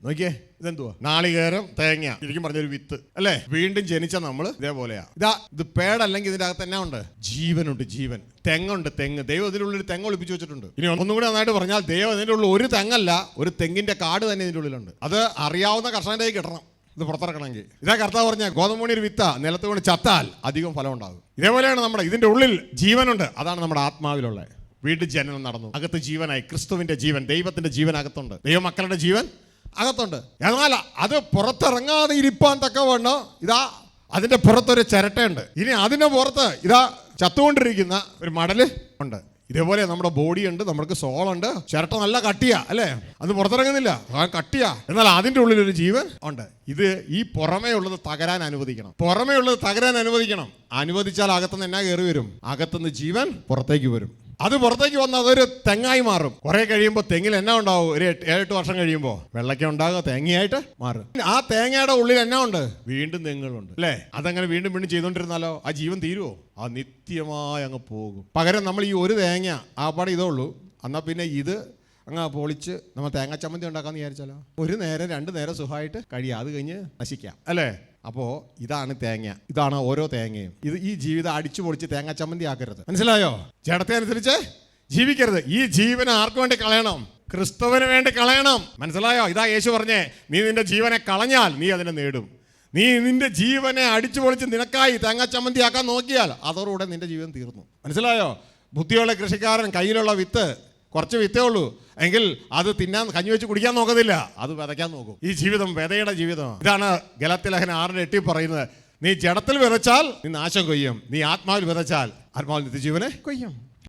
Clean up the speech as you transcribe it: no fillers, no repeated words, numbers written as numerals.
നോക്കിയേ, ഇതെന്തുവാ? നാളികേരം, തേങ്ങ, ശരിക്കും പറഞ്ഞൊരു വിത്ത് അല്ലേ? വീണ്ടും ജനിച്ച നമ്മൾ ഇതേപോലെയാ. ഇത് പേടല്ലെങ്കിൽ ഇതിന്റെ അകത്ത് എന്നാ ഉണ്ട്? ജീവനുണ്ട്, ജീവൻ. തെങ്ങുണ്ട്, തെങ്ങ്. ദൈവം ഇതിനുള്ളിൽ തെങ്ങ് ഒളിപ്പിച്ചു വെച്ചിട്ടുണ്ട്. ഇനി ഒന്നും കൂടി നന്നായിട്ട് പറഞ്ഞാൽ, ദൈവം ഇതിൻ്റെ ഉള്ളിൽ ഒരു തെങ്ങല്ല, ഒരു തെങ്ങിന്റെ കാട് തന്നെ ഇതിൻ്റെ ഉള്ളിലുണ്ട്. അത് അറിയാവുന്ന കർഷകന്റെ കിട്ടണം ഇത് പുറത്തിറക്കണമെങ്കിൽ. ഇതാ കർത്താവ് പറഞ്ഞ ഗോതമ്പ് ഒരു വിത്ത നിലത്ത് കൊണ്ട് ചത്താൽ അധികം ഫലം ഉണ്ടാകും. ഇതേപോലെയാണ് നമ്മുടെ ഇതിന്റെ ഉള്ളിൽ ജീവനുണ്ട്. അതാണ് നമ്മുടെ ആത്മാവിലുള്ള വീണ്ടും ജനനം നടന്നു. അകത്ത് ജീവനായി, ക്രിസ്തുവിന്റെ ജീവൻ, ദൈവത്തിന്റെ ജീവൻ അകത്തുണ്ട്, ദൈവമക്കളുടെ ജീവൻ അകത്തുണ്ട്. എന്നാൽ അത് പുറത്തിറങ്ങാതെ ഇരിപ്പാൻ തക്കവണ്ണം ഇതാ അതിന്റെ പുറത്തൊരു ചിരട്ടയുണ്ട്. ഇനി അതിന്റെ പുറത്ത് ഇതാ ചത്തുകൊണ്ടിരിക്കുന്ന ഒരു മടല് ഉണ്ട്. ഇതേപോലെ നമ്മുടെ ബോഡി ഉണ്ട്, നമുക്ക് സോളുണ്ട്. ചിരട്ട നല്ല കട്ടിയാ അല്ലേ? അത് പുറത്തിറങ്ങുന്നില്ല, കട്ടിയാ. എന്നാൽ അതിൻ്റെ ഉള്ളിൽ ഒരു ജീവൻ ഉണ്ട്. ഇത് ഈ പുറമേ ഉള്ളത് തകരാൻ അനുവദിക്കണം. പുറമേ ഉള്ളത് തകരാൻ അനുവദിക്കണം. അനുവദിച്ചാൽ അകത്തുനിന്ന് എന്നാ കയറി വരും? അകത്തുനിന്ന് ജീവൻ പുറത്തേക്ക് വരും. അത് പുറത്തേക്ക് വന്ന് അതൊരു തെങ്ങായി മാറും. കുറെ കഴിയുമ്പോൾ തെങ്ങിൽ എന്നാ ഉണ്ടാവും? ഒരു 7-8 വർഷം കഴിയുമ്പോൾ വെള്ളയ്ക്ക ഉണ്ടാകുക, തേങ്ങയായിട്ട് മാറും. ആ തേങ്ങയുടെ ഉള്ളിൽ എന്നാ ഉണ്ട്? വീണ്ടും തെങ്ങുകളുണ്ട് അല്ലേ? അതങ്ങനെ വീണ്ടും വീണ്ടും ചെയ്തോണ്ടിരുന്നാലോ ആ ജീവൻ തീരുവോ? ആ നിത്യമായി അങ്ങ് പോകും. പകരം നമ്മൾ ഈ ഒരു തേങ്ങ ആ പാടെ ഇതേ ഉള്ളൂ, എന്നാൽ പിന്നെ ഇത് അങ്ങ് പൊളിച്ച് നമ്മൾ തേങ്ങ ചമ്മന്തി ഉണ്ടാക്കാമെന്ന് വിചാരിച്ചാലോ? ഒരു നേരം 2 നേരം സുഖമായിട്ട് കഴിയാം, അത് കഴിഞ്ഞ് നശിക്കാം അല്ലേ? അപ്പോൾ ഇതാണ് തേങ്ങ, ഇതാണ് ഓരോ തേങ്ങയും. ഈ ജീവിതം അടിച്ചു പൊളിച്ച് തേങ്ങ ചമ്മന്തി ആക്കരുത്, മനസ്സിലായോ? ജഡത്തെ അനുസരിച്ച് ജീവിക്കരുത്. ഈ ജീവനെ ആർക്ക് വേണ്ടി കളയണം? ക്രിസ്തുവിന് വേണ്ടി കളയണം, മനസ്സിലായോ? ഇതാ യേശു പറഞ്ഞേ, നീ നിന്റെ ജീവനെ കളഞ്ഞാൽ നീ അതിനെ നേടും. നീ നിന്റെ ജീവനെ അടിച്ചു പൊളിച്ച് നിനക്കായി തേങ്ങ ചമ്മന്തി ആക്കാൻ നോക്കിയാൽ അതോടുകൂടെ നിന്റെ ജീവൻ തീർന്നു, മനസ്സിലായോ? ബുദ്ധിയുള്ള കൃഷിക്കാരൻ കയ്യിലുള്ള വിത്ത് കുറച്ച് വിത്തേ ഉള്ളൂ എങ്കിൽ അത് തിന്നാൻ, കഞ്ഞി വെച്ച് കുടിക്കാൻ നോക്കത്തില്ല, അത് വിതയ്ക്കാൻ നോക്കും. ഈ ജീവിതം വിതയുടെ ജീവിതമാണ്. ഇതാണ് ഗലാത്യലേഖനം 6:8 പറയുന്നത്, നീ ജഡത്തിൽ വിതച്ചാൽ നീ നാശം കൊയ്യും, നീ ആത്മാവിൽ വിതച്ചാൽ ആത്മാവിൽ നിത്യജീവനെ കൊയ്യും.